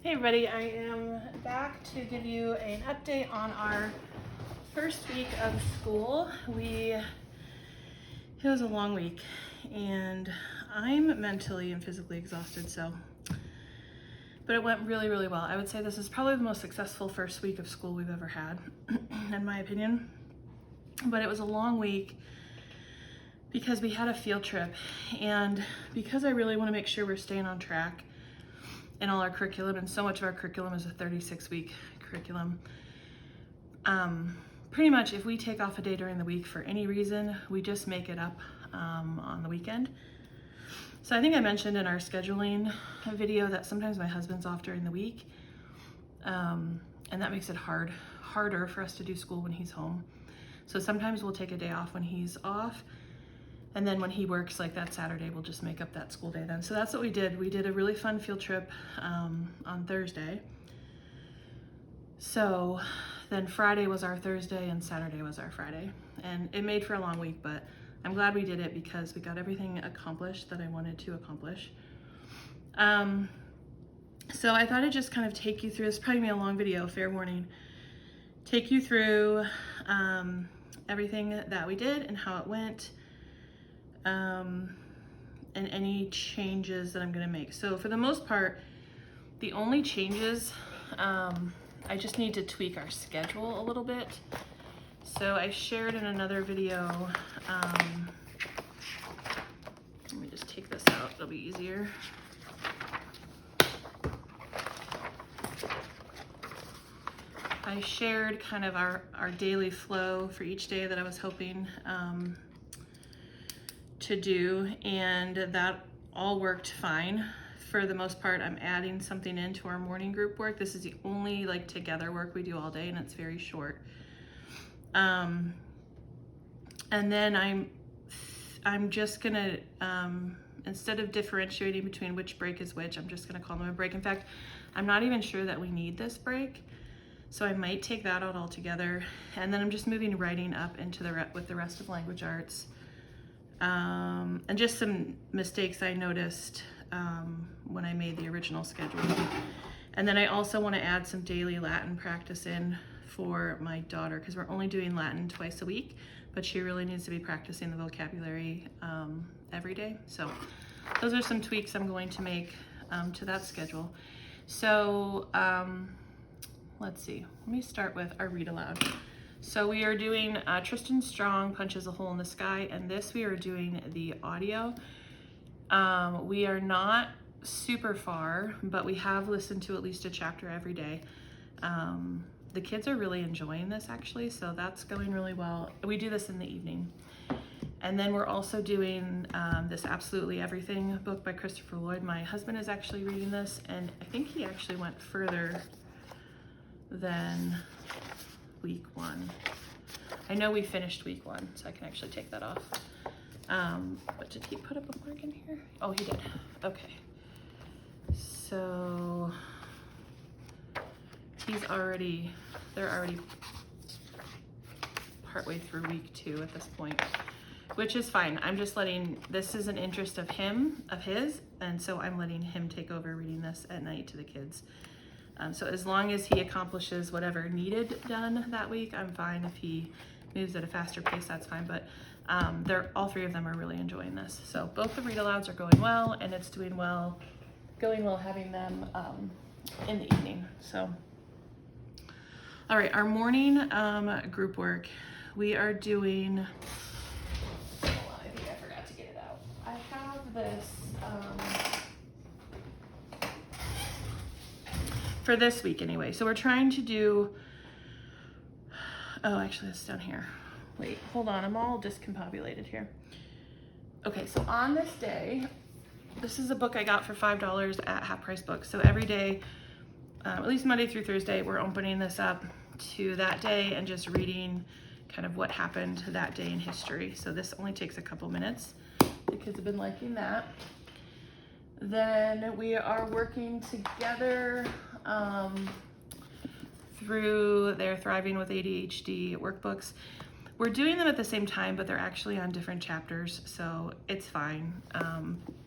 Hey everybody, I am back to give you an update on our first week of school. It was a long week and I'm mentally and physically exhausted, but it went really, really well. I would say this is probably the most successful first week of school we've ever had, in my opinion. But it was a long week because we had a field trip, and because I really want to make sure we're staying on track in all our curriculum, and so much of our curriculum is a 36-week curriculum. Pretty much if we take off a day during the week for any reason, we just make it up on the weekend. So I think I mentioned in our scheduling video that sometimes my husband's off during the week, and that makes it harder for us to do school when he's home. So sometimes we'll take a day off when he's off, and then when he works, like that Saturday, we'll just make up that school day then. So that's what we did. We did a really fun field trip on Thursday. So then Friday was our Thursday and Saturday was our Friday. And it made for a long week, but I'm glad we did it because we got everything accomplished that I wanted to accomplish. So I thought I'd just kind of take you through, it's probably gonna be a long video, fair warning, take you through everything that we did and how it went. And any changes that I'm gonna make. So for the most part, the only changes, I just need to tweak our schedule a little bit. So I shared in another video, let me just take this out, it'll be easier. I shared kind of our daily flow for each day that I was hoping to do, and that all worked fine. For the most part, I'm adding something into our morning group work. This is the only like together work we do all day, and it's very short. And then I'm just gonna, instead of differentiating between which break is which, I'm just gonna call them a break. In fact, I'm not even sure that we need this break, so I might take that out altogether. And then I'm just moving writing up into with the rest of language arts. And just some mistakes I noticed when I made the original schedule. And then I also want to add some daily Latin practice in for my daughter, because we're only doing Latin twice a week, but she really needs to be practicing the vocabulary every day. So those are some tweaks I'm going to make to that schedule. So let's see, let me start with our read aloud. So we are doing Tristan Strong Punches a Hole in the Sky, and this we are doing the audio. We are not super far, but we have listened to at least a chapter every day. The kids are really enjoying this actually, so that's going really well. We do this in the evening. And then we're also doing this Absolutely Everything book by Christopher Lloyd. My husband is actually reading this, and I think he actually went further than week one. I know we finished week one, so I can actually take that off. But did he put a bookmark in here? Oh, he did. Okay. So they're already partway through week 2 at this point, which is fine. I'm just this is an interest of his, and so I'm letting him take over reading this at night to the kids. So as long as he accomplishes whatever needed done that week, I'm fine. If he moves at a faster pace, that's fine. But all 3 of them are really enjoying this. So both the read alouds are going well, and it's going well having them in the evening. So, all right, our morning group work, we are doing, hold on, I think I forgot to get it out. I have this, for this week anyway. So we're trying to do, oh, actually it's down here. Wait, hold on, I'm all discombobulated here. Okay, so on this day, this is a book I got for $5 at Half Price Books. So every day, at least Monday through Thursday, we're opening this up to that day and just reading kind of what happened that day in history. So this only takes a couple minutes. The kids have been liking that. Then we are working together through their Thriving with ADHD workbooks. We're doing them at the same time, but they're actually on different chapters, so it's fine.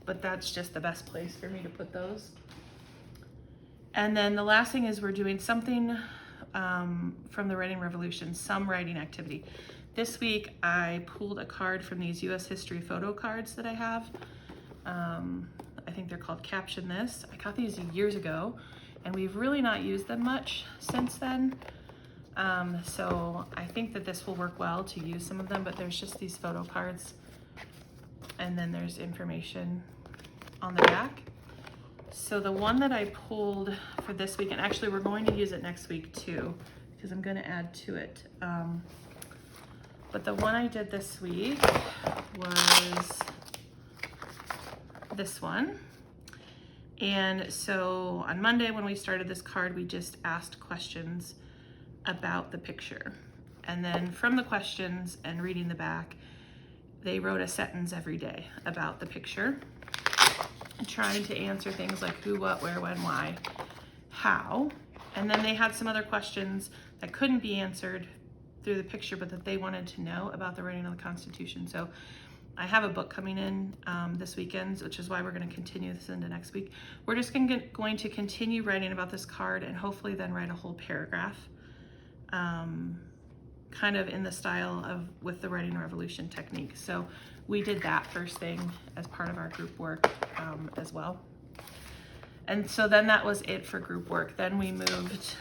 But that's just the best place for me to put those. And then the last thing is we're doing something from the Writing Revolution, some writing activity. This week I pulled a card from these US history photo cards that I have. I think they're called Caption This. I got these years ago and we've really not used them much since then. So I think that this will work well to use some of them, but there's just these photo cards and then there's information on the back. So the one that I pulled for this week, and actually we're going to use it next week too, because I'm going to add to it. But the one I did this week was this one. And so on Monday when we started this card, we just asked questions about the picture. And then from the questions and reading the back, they wrote a sentence every day about the picture, trying to answer things like who, what, where, when, why, how. And then they had some other questions that couldn't be answered through the picture, but that they wanted to know about the writing of the Constitution. So I have a book coming in this weekend, which is why we're going to continue this into next week. We're just going to continue writing about this card and hopefully then write a whole paragraph, kind of in the style of with the Writing Revolution technique. So we did that first thing as part of our group work as well. And so then that was it for group work. Then we moved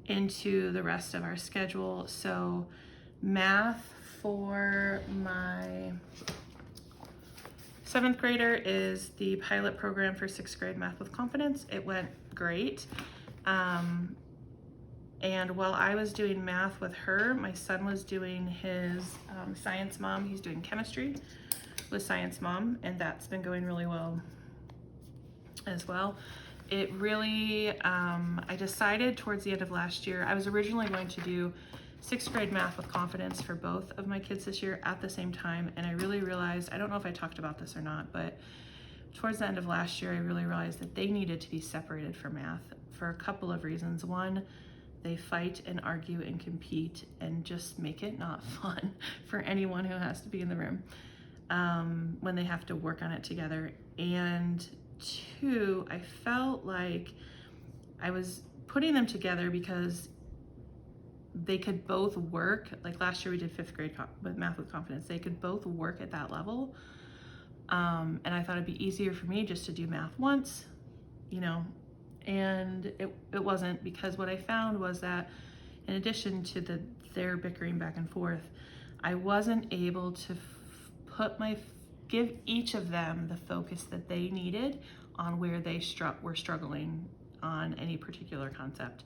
into the rest of our schedule. So math for my 7th grader is the pilot program for 6th grade Math with Confidence. It went great. And while I was doing math with her, my son was doing his Science Mom. He's doing chemistry with Science Mom, and that's been going really well as well. It really, I decided towards the end of last year, I was originally going to do 6th grade Math with Confidence for both of my kids this year at the same time, and I really realized, I don't know if I talked about this or not, but towards the end of last year, I really realized that they needed to be separated from math for a couple of reasons. One, they fight and argue and compete and just make it not fun for anyone who has to be in the room when they have to work on it together. And 2, I felt like I was putting them together because they could both work. Like last year we did 5th grade with Math with Confidence. They could both work at that level. And I thought it'd be easier for me just to do math once, you know, and it wasn't, because what I found was that in addition to their bickering back and forth, I wasn't able to give each of them the focus that they needed on where they were struggling on any particular concept.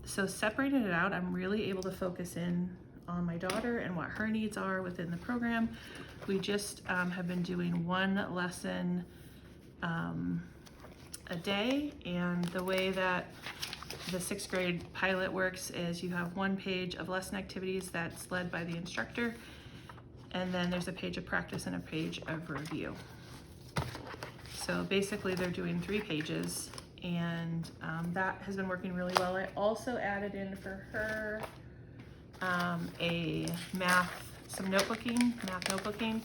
So separating it out, I'm really able to focus in on my daughter and what her needs are within the program. We just have been doing one lesson a day, and the way that the 6th grade pilot works is you have one page of lesson activities that's led by the instructor, and then there's a page of practice and a page of review. So basically they're doing 3 pages, and that has been working really well. I also added in for her some math notebooking,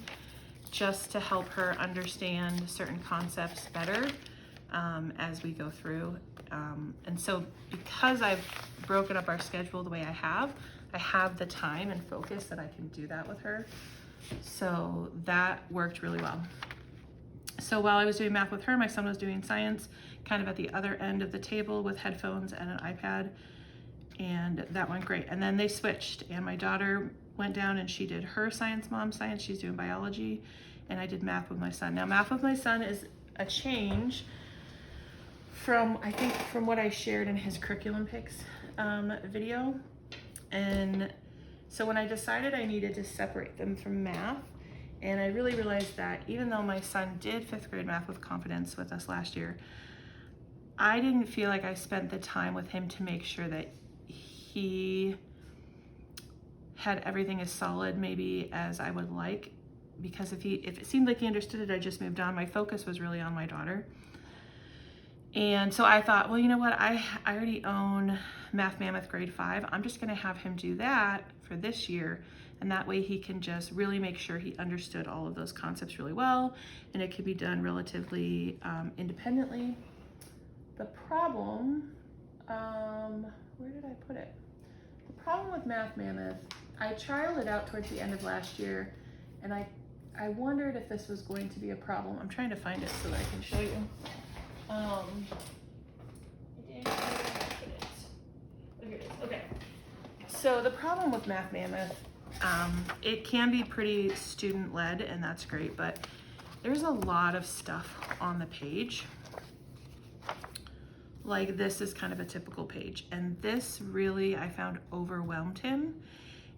just to help her understand certain concepts better as we go through. And so because I've broken up our schedule the way I have the time and focus that I can do that with her. So that worked really well. So while I was doing math with her, my son was doing science kind of at the other end of the table with headphones and an iPad, and that went great. And then they switched, and my daughter went down and she did her Science Mom science. She's doing biology, and I did math with my son. Now math with my son is a change from what I shared in his curriculum picks video. And so when I decided I needed to separate them from math, and I really realized that even though my son did 5th grade Math with Confidence with us last year, I didn't feel like I spent the time with him to make sure that he had everything as solid maybe as I would like, because if it seemed like he understood it, I just moved on. My focus was really on my daughter. And so I thought, well, you know what? I already own Math Mammoth grade 5. I'm just going to have him do that for this year. And that way he can just really make sure he understood all of those concepts really well. And it could be done relatively independently. The problem, where did I put it? The problem with Math Mammoth, I trialed it out towards the end of last year, and I wondered if this was going to be a problem. I'm trying to find it so that I can show you. I didn't know where I put it. Oh, here it is. Okay. So the problem with Math Mammoth, it can be pretty student-led, and that's great, but there's a lot of stuff on the page. Like this is kind of a typical page, and this really, I found, overwhelmed him.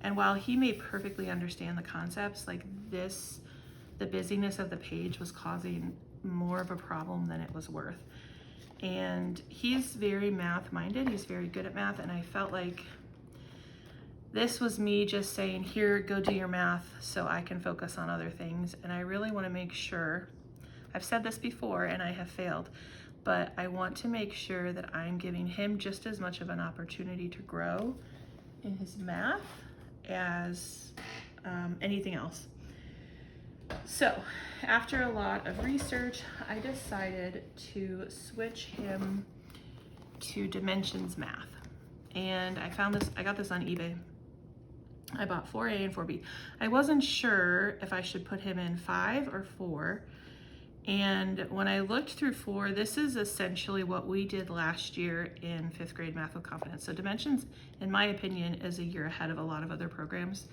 And while he may perfectly understand the concepts, like this, the busyness of the page was causing more of a problem than it was worth. And he's very math-minded, he's very good at math, and I felt like this was me just saying, here, go do your math so I can focus on other things. And I really want to make sure, I've said this before and I have failed, but I want to make sure that I'm giving him just as much of an opportunity to grow in his math as anything else. So after a lot of research, I decided to switch him to Dimensions Math. And I found this, I got this on eBay. I bought 4A and 4B. I wasn't sure if I should put him in 5 or 4. And when I looked through 4, this is essentially what we did last year in 5th grade Math with Confidence. So Dimensions, in my opinion, is a year ahead of a lot of other programs.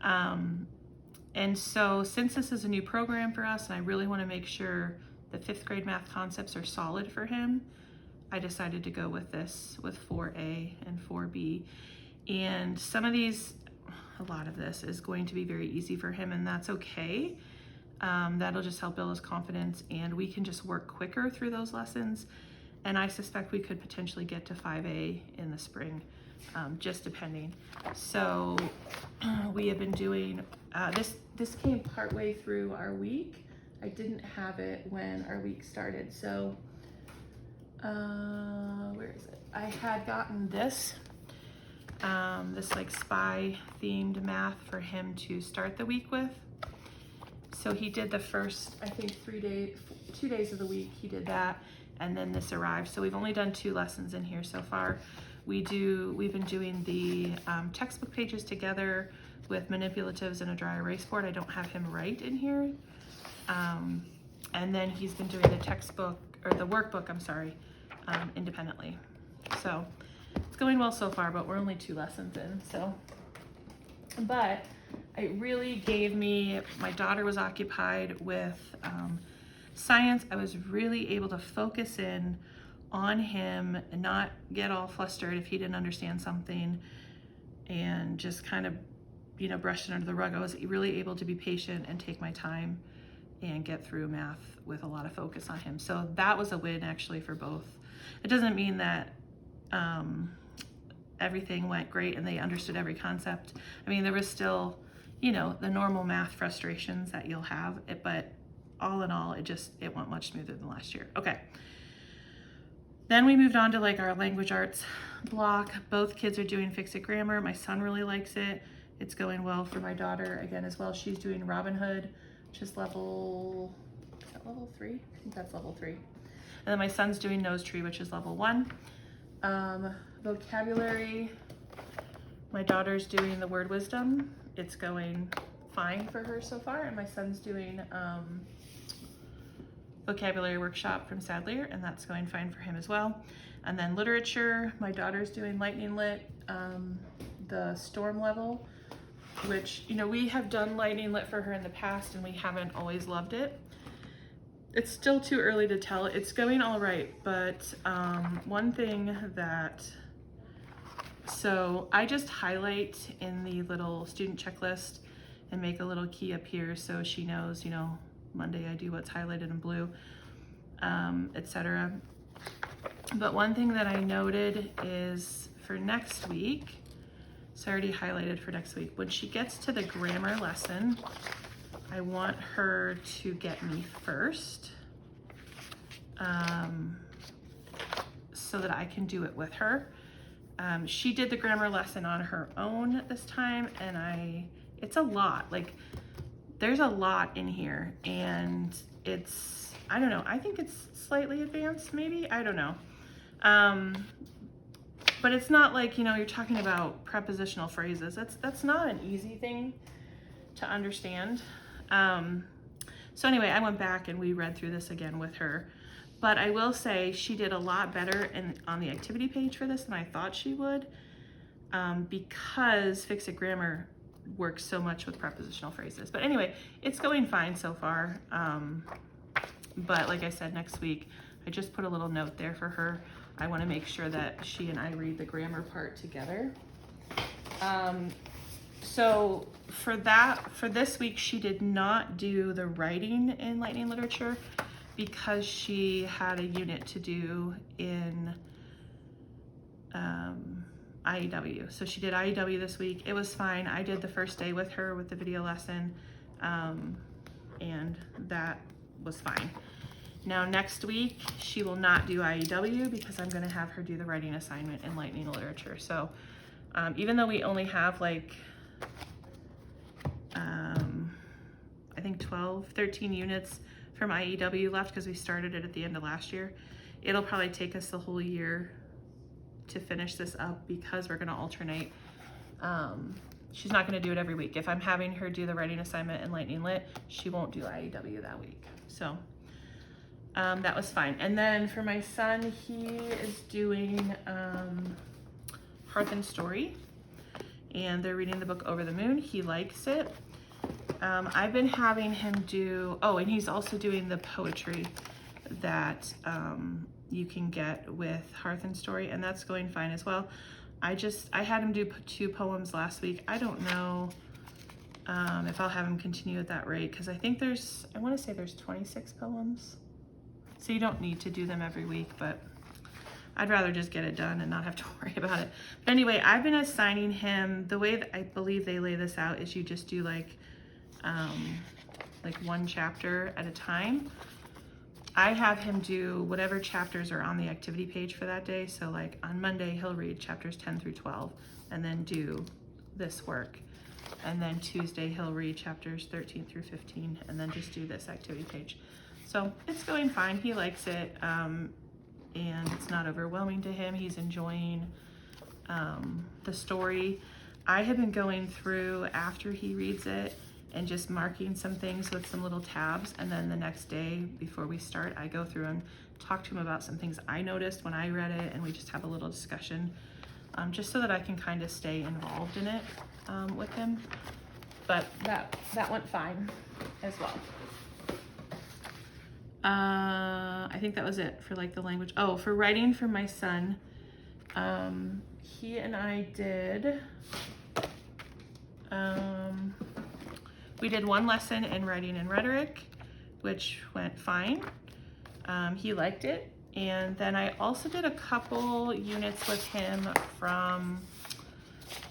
And so since this is a new program for us, and I really want to make sure the 5th grade math concepts are solid for him, I decided to go with this, with 4A and 4B. And some of these, a lot of this is going to be very easy for him, and that's okay. That'll just help build his confidence, and we can just work quicker through those lessons. And I suspect we could potentially get to 5A in the spring, just depending. So we have been doing, this came partway through our week. I didn't have it when our week started. So where is it? I had gotten this, this like spy themed math for him to start the week with. So he did the first, I think 2 days of the week, he did that, and then this arrived. So we've only done 2 lessons in here so far. We've been doing the textbook pages together with manipulatives and a dry erase board. I don't have him write in here. And then he's been doing the textbook, or the workbook, I'm sorry, independently. So it's going well so far, but we're only 2 lessons in, so. But it really gave me, my daughter was occupied with science. I was really able to focus in on him and not get all flustered if he didn't understand something and just kind of, you know, brush it under the rug. I was really able to be patient and take my time and get through math with a lot of focus on him. So that was a win actually for both. It doesn't mean that everything went great and they understood every concept. I mean, there was still, you know, the normal math frustrations that you'll have, but all in all, it went much smoother than last year. Okay. Then we moved on to like our language arts block. Both kids are doing Fix-It Grammar. My son really likes it. It's going well for my daughter again as well. She's doing Robin Hood, which is level, is that level 3? I think that's level 3. And then my son's doing Nose Tree, which is level 1. Vocabulary, my daughter's doing the Word Wisdom. It's going fine for her so far. And my son's doing vocabulary workshop from Sadlier, and that's going fine for him as well. And then literature, my daughter's doing Lightning Lit, the Storm level, which, you know, we have done Lightning Lit for her in the past and we haven't always loved it. It's still too early to tell. It's going all right, but one thing that, so I just highlight in the little student checklist and make a little key up here so she knows, you know, Monday I do what's highlighted in blue, etc. But one thing that I noted is for next week, so I already highlighted for next week, when she gets to the grammar lesson, I want her to get me first, so that I can do it with her. She did the grammar lesson on her own this time, and it's a lot. Like, there's a lot in here, and it's I don't know. I think it's slightly advanced, maybe. I don't know. But it's not like, you know, you're talking about prepositional phrases. That's not an easy thing to understand. So anyway, I went back and we read through this again with her. But I will say she did a lot better on the activity page for this than I thought she would, because Fix It Grammar works so much with prepositional phrases. But anyway, it's going fine so far. But like I said, next week, I just put a little note there for her. I want to make sure that she and I read the grammar part together. So for this week, she did not do the writing in Lightning Literature because she had a unit to do in IEW. So she did IEW this week. It was fine. I did the first day with her with the video lesson, and that was fine. Now next week, she will not do IEW because I'm gonna have her do the writing assignment in Lightning Literature. So even though we only have like, I think 13 units from IEW left because we started it at the end of last year, it'll probably take us the whole year to finish this up because we're gonna alternate. She's not gonna do it every week. If I'm having her do the writing assignment in Lightning Lit, she won't do IEW that week. So that was fine. And then for my son, he is doing Hearth and Story, and they're reading the book Over the Moon. He likes it. I've been having him do, oh, and he's also doing the poetry that you can get with Hearth and Story, and that's going fine as well. I had him do 2 poems last week. I don't know if I'll have him continue at that rate, because I think I want to say there's 26 poems. So you don't need to do them every week, but I'd rather just get it done and not have to worry about it. But anyway, I've been assigning him, the way that I believe they lay this out is you just do like 1 chapter at a time. I have him do whatever chapters are on the activity page for that day. So like on Monday, he'll read chapters 10 through 12 and then do this work. And then Tuesday, he'll read chapters 13 through 15 and then just do this activity page. So it's going fine. He likes it, and it's not overwhelming to him. He's enjoying the story. I have been going through after he reads it and just marking some things with some little tabs, and then the next day before we start, I go through and talk to him about some things I noticed when I read it, and we just have a little discussion, just so that I can kind of stay involved in it with him. But that went fine as well. I think that was it for like the language. Oh, for writing for my son, he and I did, we did 1 lesson in writing and rhetoric, which went fine. He liked it. And then I also did a couple units with him from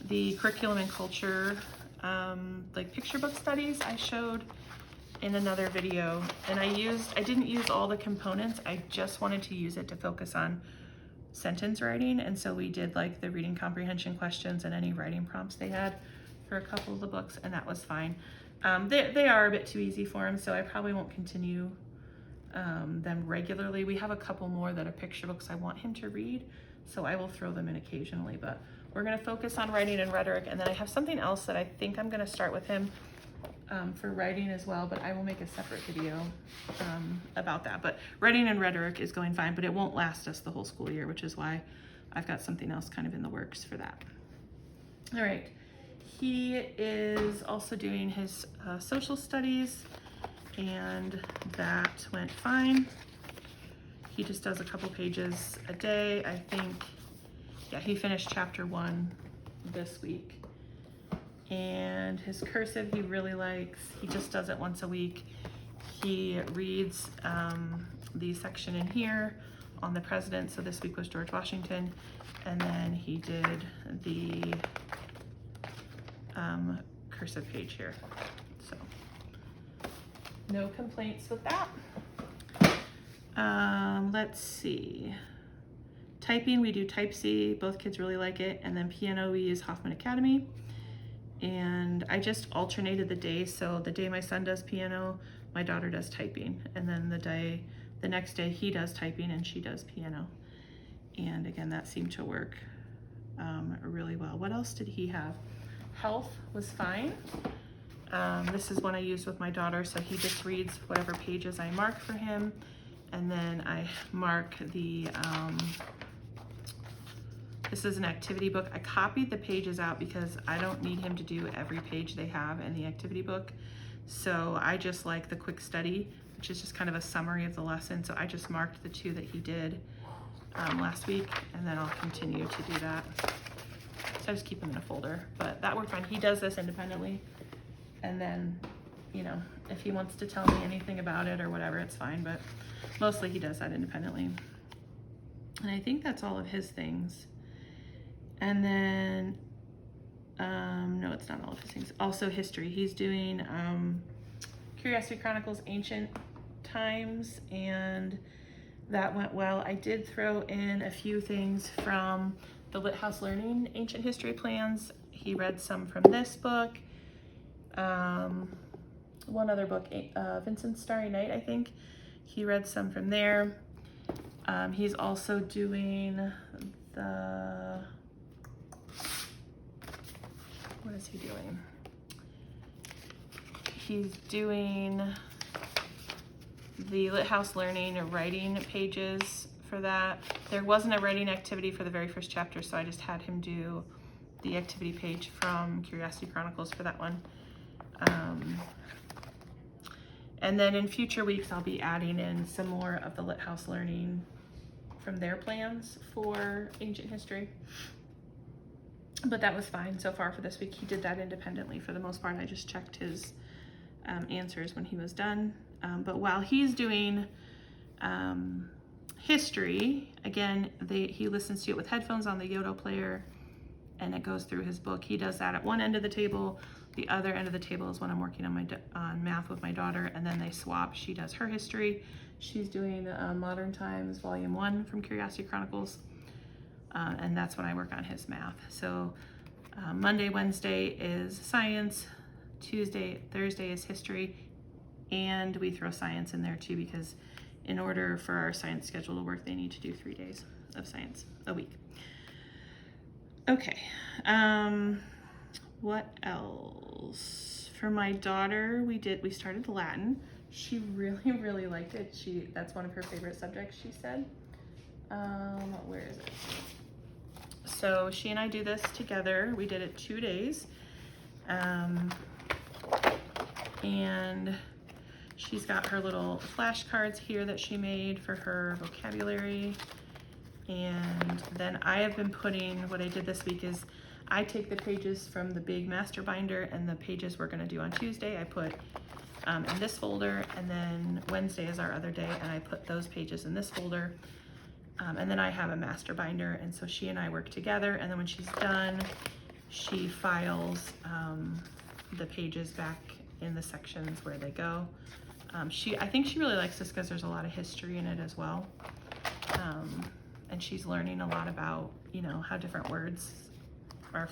the curriculum and culture, like picture book studies I showed in another video, and I didn't use all the components. I just wanted to use it to focus on sentence writing, and so we did like the reading comprehension questions and any writing prompts they had for a couple of the books, and that was fine. They are a bit too easy for him, so I probably won't continue them regularly. We have a couple more that are picture books I want him to read, so I will throw them in occasionally, but we're gonna focus on writing and rhetoric, and then I have something else that I think I'm gonna start with him for writing as well, but I will make a separate video about that. But writing and rhetoric is going fine, but it won't last us the whole school year, which is why I've got something else kind of in the works for that. All right, he is also doing his social studies, and that went fine. He just does a couple pages a day. I think, yeah, he finished chapter 1 this week. And his cursive he really likes. He just does it once a week. He reads the section in here on the president. So this week was George Washington. And then he did the cursive page here. So no complaints with that. Let's see. Typing, we do Type C. Both kids really like it. And then piano, we use Hoffman Academy. And I just alternated the days. So the day my son does piano, my daughter does typing, and then the next day he does typing and she does piano. And again, that seemed to work really well. What else did he have? Health was fine. This is one I used with my daughter, so he just reads whatever pages I mark for him, and then I mark the, this is an activity book. I copied the pages out because I don't need him to do every page they have in the activity book. So I just like the quick study, which is just kind of a summary of the lesson. So I just marked the 2 that he did last week, and then I'll continue to do that. So I just keep them in a folder, but that worked fine. He does this independently. And then, you know, if he wants to tell me anything about it or whatever, it's fine, but mostly he does that independently. And I think that's all of his things. And then, no, it's not all of his things. Also history. He's doing Curiosity Chronicles Ancient Times, and that went well. I did throw in a few things from the Lit House Learning Ancient History Plans. He read some from this book. One other book, Vincent's Starry Night, I think. He read some from there. He's also doing the, what is he doing? He's doing the Lit House Learning writing pages for that. There wasn't a writing activity for the very first chapter, so I just had him do the activity page from Curiosity Chronicles for that one. And then in future weeks, I'll be adding in some more of the Lit House Learning from their plans for ancient history. But that was fine so far for this week. He did that independently for the most part. I just checked his answers when he was done. But while he's doing history, again, he listens to it with headphones on the Yodo player, and it goes through his book. He does that at one end of the table. The other end of the table is when I'm working on math with my daughter, and then they swap. She does her history. She's doing Modern Times Volume 1 from Curiosity Chronicles, and that's when I work on his math. So Monday, Wednesday is science, Tuesday, Thursday is history, and we throw science in there too, because in order for our science schedule to work, they need to do 3 days of science a week. Okay, what else? For my daughter, we started Latin. She really liked it. That's one of her favorite subjects, she said. Where is it? So she and I do this together. We did it 2 days. And she's got her little flashcards here that she made for her vocabulary. And then I have been putting, what I did this week is I take the pages from the big master binder, and the pages we're gonna do on Tuesday, I put in this folder, and then Wednesday is our other day, and I put those pages in this folder. And then I have a master binder, and so she and I work together, and then when she's done, she files the pages back in the sections where they go. I think she really likes this because there's a lot of history in it as well. And she's learning a lot about, you know, how different words are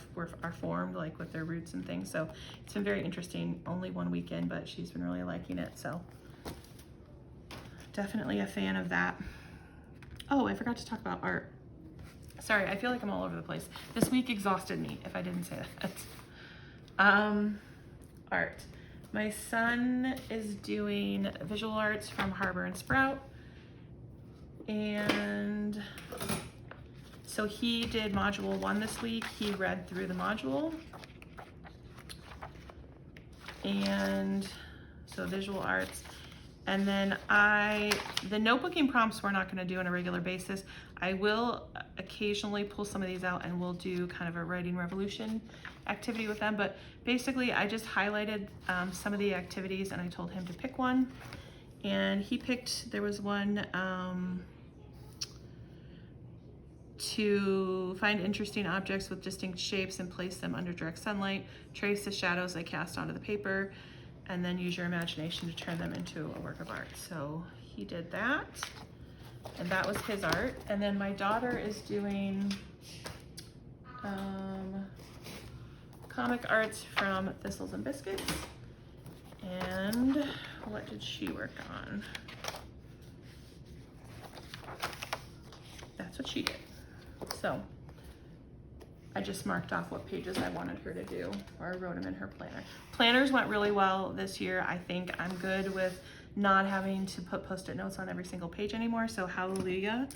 formed, like with their roots and things. So it's been very interesting. Only one weekend, but she's been really liking it. So definitely a fan of that. Oh, I forgot to talk about art. Sorry, I feel like I'm all over the place. This week exhausted me, if I didn't say that. Art. My son is doing visual arts from Harbor and Sprout. And so he did module 1 this week. He read through the module. And so visual arts. And then the notebooking prompts we're not gonna do on a regular basis. I will occasionally pull some of these out and we'll do kind of a writing revolution activity with them. But basically I just highlighted some of the activities and I told him to pick one. And he picked, there was one to find interesting objects with distinct shapes and place them under direct sunlight, trace the shadows they cast onto the paper, and then use your imagination to turn them into a work of art. So he did that, and that was his art. And then my daughter is doing comic arts from Thistles and Biscuits. And what did she work on? That's what she did. So I just marked off what pages I wanted her to do, or I wrote them in her planner. Planners went really well this year. I think I'm good with not having to put Post-it notes on every single page anymore, so hallelujah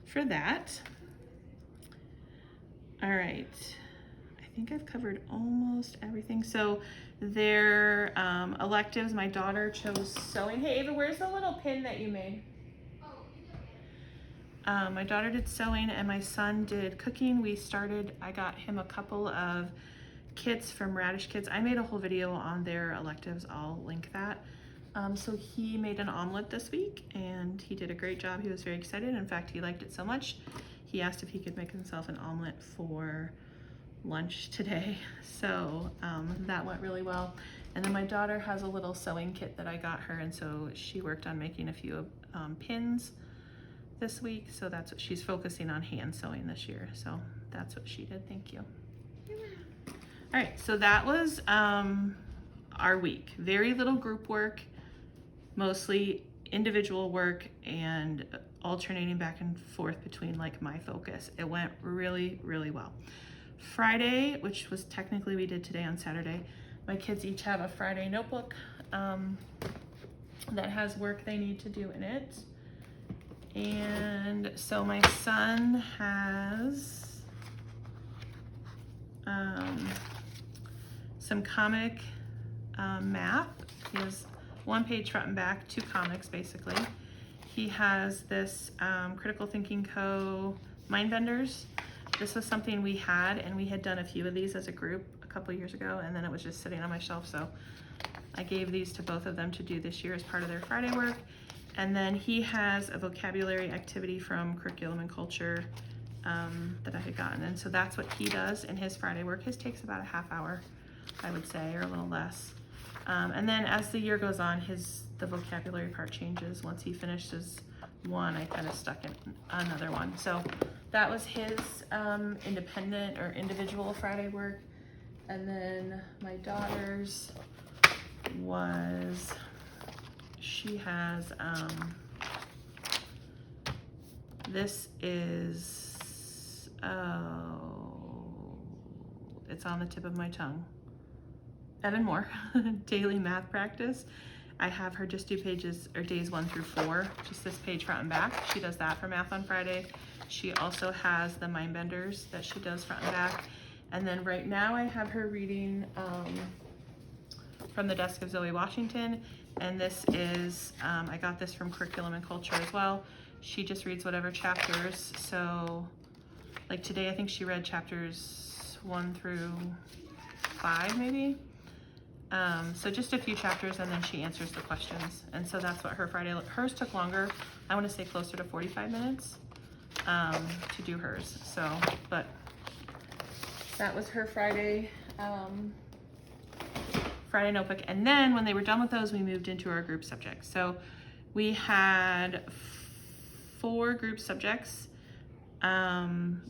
for that. All right, I think I've covered almost everything. So their electives, my daughter chose sewing. Hey Ava, where's the little pin that you made? My daughter did sewing and my son did cooking. I got him a couple of kits from Radish Kids. I made a whole video on their electives. I'll link that. So he made an omelet this week and he did a great job. He was very excited. In fact, he liked it so much, he asked if he could make himself an omelet for lunch today. So that went really well. And then my daughter has a little sewing kit that I got her, and so she worked on making a few pins this week. So that's what she's focusing on, hand sewing this year. So that's what she did. Thank you. All right, so that was our week. Very little group work, mostly individual work, and alternating back and forth between like my focus. It went really, really well. Friday, which was technically we did today on Saturday, my kids each have a Friday notebook that has work they need to do in it. And so my son has some comic math. He has 1 page front and back, 2 comics basically. He has this Critical Thinking Co. Mind Benders. This was something we had, and we had done a few of these as a group a couple years ago, and then it was just sitting on my shelf, so I gave these to both of them to do this year as part of their Friday work. And then he has a vocabulary activity from Curriculum and Culture that I had gotten, and so that's what he does in his Friday work. His takes about a half hour, I would say, or a little less. And then as the year goes on, the vocabulary part changes. Once he finishes one, I kind of stuck in another one. So that was his independent or individual Friday work. And then my daughter's was, she has, this is, it's on the tip of my tongue. Evan Moore, daily math practice. I have her just do pages or days 1 through 4, just this page front and back. She does that for math on Friday. She also has the mind benders that she does front and back. And then right now I have her reading from the desk of Zoe Washington. And this is, I got this from Curriculum and Culture as well. She just reads whatever chapters. So like today, I think she read chapters 1 through 5 maybe. So just a few chapters, and then she answers the questions. And so that's what her Friday, hers took longer. I want to say closer to 45 minutes to do hers. So, but that was her Friday, Friday notebook. And then when they were done with those, we moved into our group subjects. So we had 4 group subjects.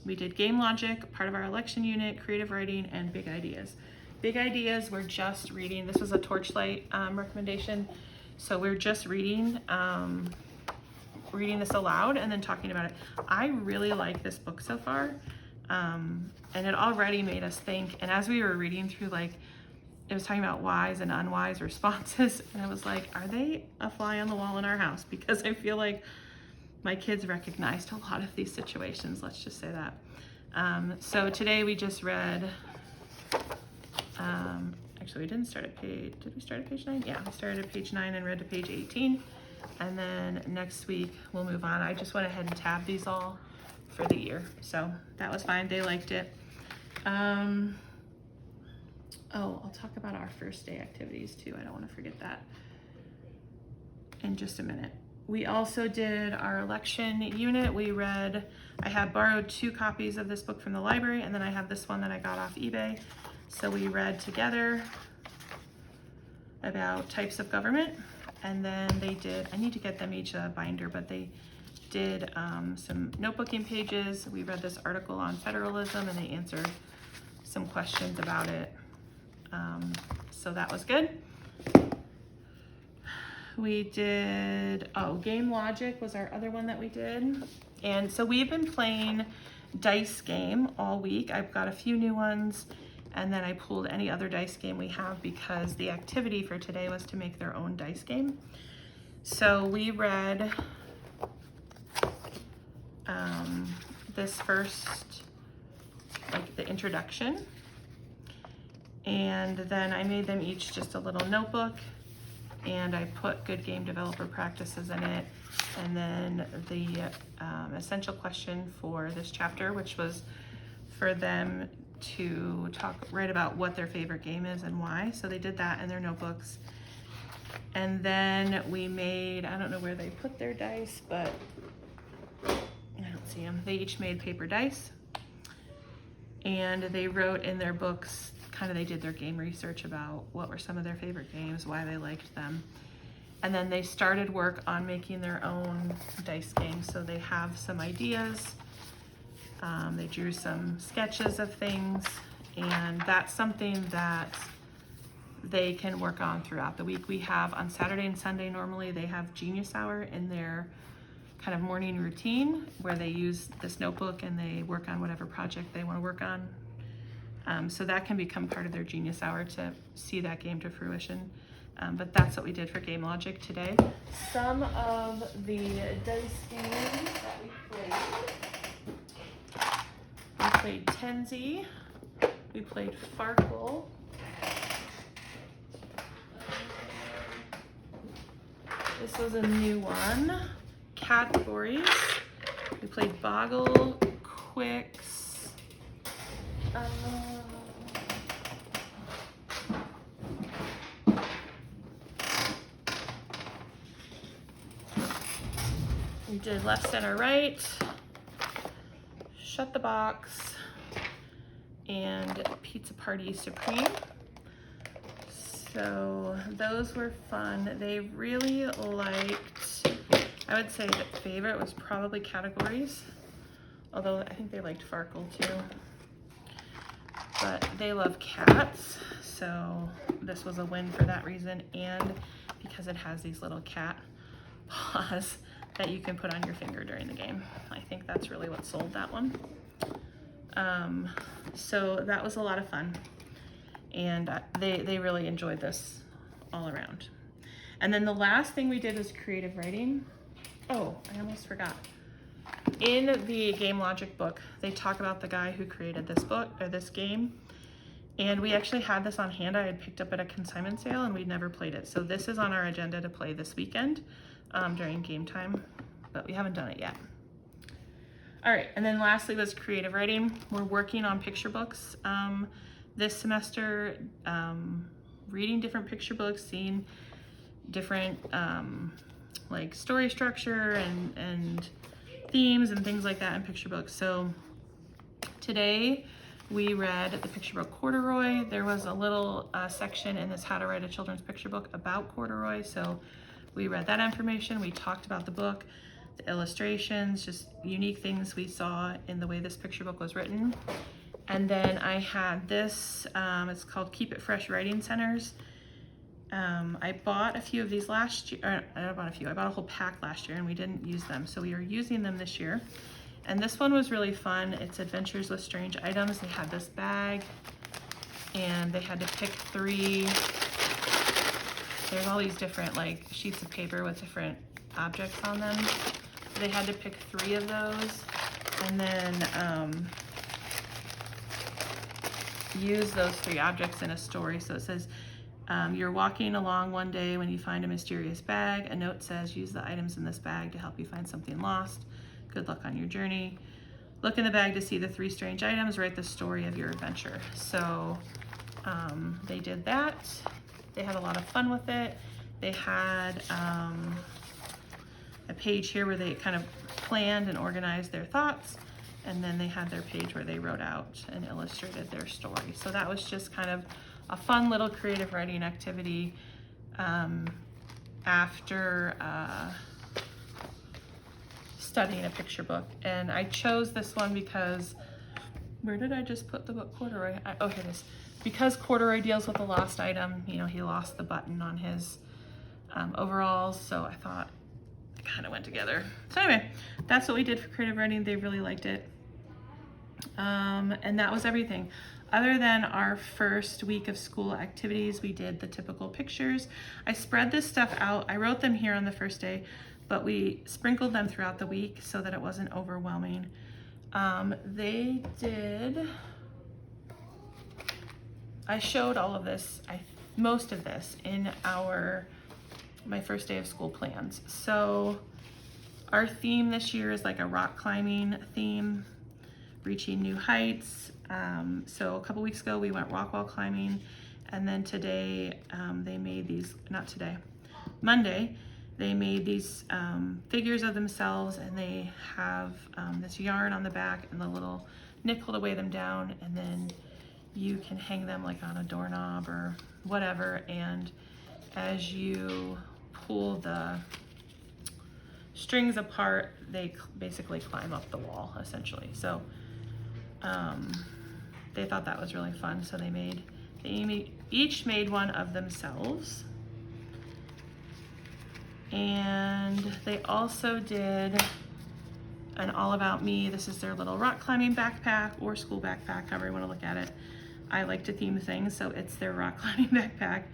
We did game logic, part of our election unit, creative writing, and big ideas. Big ideas, we're just reading. This was a Torchlight recommendation. So we're just reading this aloud and then talking about it. I really like this book so far. And it already made us think. And as we were reading through, like, it was talking about wise and unwise responses. And I was like, are they a fly on the wall in our house? Because I feel like my kids recognized a lot of these situations, let's just say that. So today we just read, actually we didn't start at did we start at page 9? Yeah, we started at page 9 and read to page 18. And then next week we'll move on. I just went ahead and tabbed these all for the year. So that was fine, they liked it. Oh, I'll talk about our first day activities too. I don't want to forget that in just a minute. We also did our election unit. We read, I had borrowed 2 copies of this book from the library, and then I have this one that I got off eBay. So we read together about types of government, and then they did, I need to get them each a binder, but they did some notebooking pages. We read this article on federalism, and they answered some questions about it. So that was good. We did, Game Logic was our other one that we did. And so we've been playing dice game all week. I've got a few new ones, and then I pulled any other dice game we have because the activity for today was to make their own dice game. So we read this first, like the introduction, and then I made them each just a little notebook, and I put good game developer practices in it, and then the essential question for this chapter, which was for them to write about what their favorite game is and why. So they did that in their notebooks. And then we made, I don't know where they put their dice, but I don't see them. They each made paper dice, and they wrote in their books, they did their game research about what were some of their favorite games, why they liked them. And then they started work on making their own dice game. So they have some ideas. They drew some sketches of things, and that's something that they can work on throughout the week. We have on Saturday and Sunday, normally they have Genius Hour in their kind of morning routine where they use this notebook and they work on whatever project they want to work on. So that can become part of their Genius Hour to see that game to fruition. But that's what we did for Game Logic today. Some of the dice games that we played Tenzi, we played Farkle, this was a new one, Categories, we played Boggle, Quicks, we did Left, Center, Right, Shut the Box, and Pizza Party Supreme. So those were fun. They really liked, I would say that favorite was probably Categories, although I think they liked Farkle too. But they love cats, so this was a win for that reason, and because it has these little cat paws that you can put on your finger during the game. I think that's really what sold that one. So that was a lot of fun, and they really enjoyed this all around. And then the last thing we did was creative writing. Oh, I almost forgot. In the Game Logic book, they talk about the guy who created this book, or this game, and we actually had this on hand. I had picked up at a consignment sale, and we'd never played it. So this is on our agenda to play this weekend during game time, but we haven't done it yet. All right, and then lastly was creative writing. We're working on picture books this semester, reading different picture books, seeing different like story structure and themes and things like that in picture books. So today we read the picture book Corduroy. There was a little section in this How to Write a Children's Picture Book about corduroy. So we read that information. We talked about the book, the illustrations, just unique things we saw in the way this picture book was written. And then I had this, it's called Keep It Fresh Writing Centers. I bought a few of these last year, I bought a whole pack last year, and we didn't use them. So we are using them this year. And this one was really fun. It's Adventures with Strange Items. They had this bag, and they had to pick 3. There's all these different like sheets of paper with different objects on them. They had to pick 3 of those, and then use those 3 objects in a story. So it says, you're walking along one day when you find a mysterious bag. A note says, use the items in this bag to help you find something lost. Good luck on your journey. Look in the bag to see the 3 strange items. Write the story of your adventure. So they did that. They had a lot of fun with it. They had a page here where they kind of planned and organized their thoughts, and then they had their page where they wrote out and illustrated their story. So that was just kind of a fun little creative writing activity after studying a picture book. And I chose this one because, where did I just put the book Corduroy? Oh, here it is. Because Corduroy deals with a lost item. You know, he lost the button on his overalls. So I thought it kind of went together. So anyway, that's what we did for creative writing. They really liked it. And that was everything. Other than our first week of school activities, we did the typical pictures. I spread this stuff out. I wrote them here on the first day, but we sprinkled them throughout the week so that it wasn't overwhelming. They did, I showed all of this, most of this in my first day of school plans. So our theme this year is like a rock climbing theme, reaching new heights. So a couple weeks ago we went rock wall climbing, and then today they made these, not today, Monday, they made these figures of themselves, and they have this yarn on the back and the little nickel to weigh them down, and then you can hang them like on a doorknob or whatever, and as you pull the strings apart, they basically climb up the wall essentially. So they thought that was really fun, so they each made one of themselves. And they also did an All About Me. This is their little rock climbing backpack or school backpack, however you want to look at it. I like to theme things, so it's their rock climbing backpack.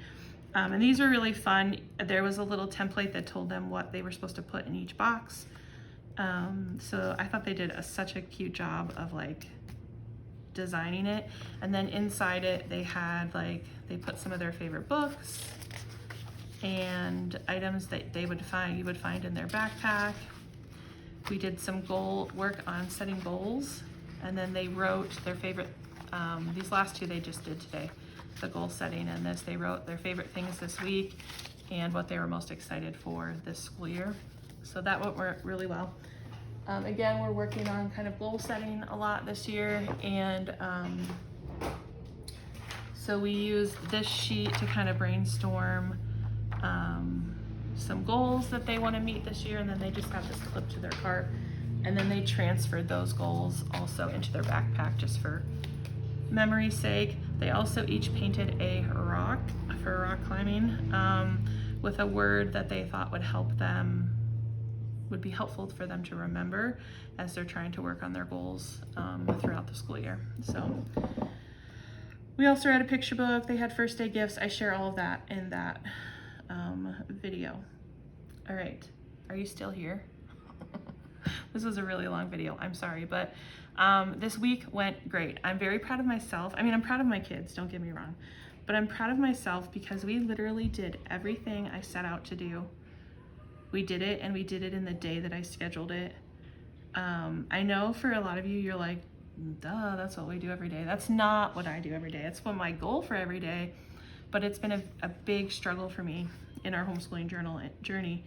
And these were really fun. There was a little template that told them what they were supposed to put in each box. So I thought they did such a cute job of like designing it. And then inside it, they had like, they put some of their favorite books and items that you would find in their backpack. We did some work on setting goals, and then they wrote their favorite, these last two they just did today, the goal setting and this, they wrote their favorite things this week and what they were most excited for this school year. So that went really well. Again, we're working on kind of goal setting a lot this year, and so we used this sheet to kind of brainstorm some goals that they want to meet this year, and then they just have this clip to their cart, and then they transferred those goals also into their backpack just for memory's sake. They also each painted a rock for rock climbing with a word that they thought would be helpful for them to remember as they're trying to work on their goals throughout the school year. So we also read a picture book. They had first day gifts. I share all of that in that video. All right, are you still here? This was a really long video, I'm sorry, but this week went great. I'm very proud of myself. I mean, I'm proud of my kids, don't get me wrong, but I'm proud of myself because we literally did everything I set out to do. We did it, and we did it in the day that I scheduled it. I know for a lot of you, you're like, duh, that's what we do every day. That's not what I do every day. It's what my goal for every day, but it's been a big struggle for me in our homeschooling journey.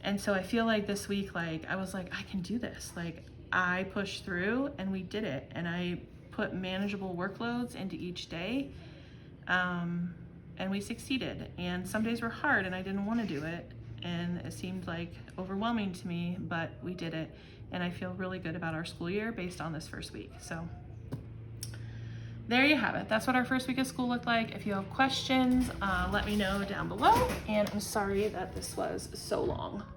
And so I feel like this week, like, I was like, I can do this. Like, I pushed through and we did it. And I put manageable workloads into each day. And we succeeded. And some days were hard and I didn't want to do it. And it seemed like overwhelming to me, but we did it. And I feel really good about our school year based on this first week. So there you have it. That's what our first week of school looked like. If you have questions, let me know down below. And I'm sorry that this was so long.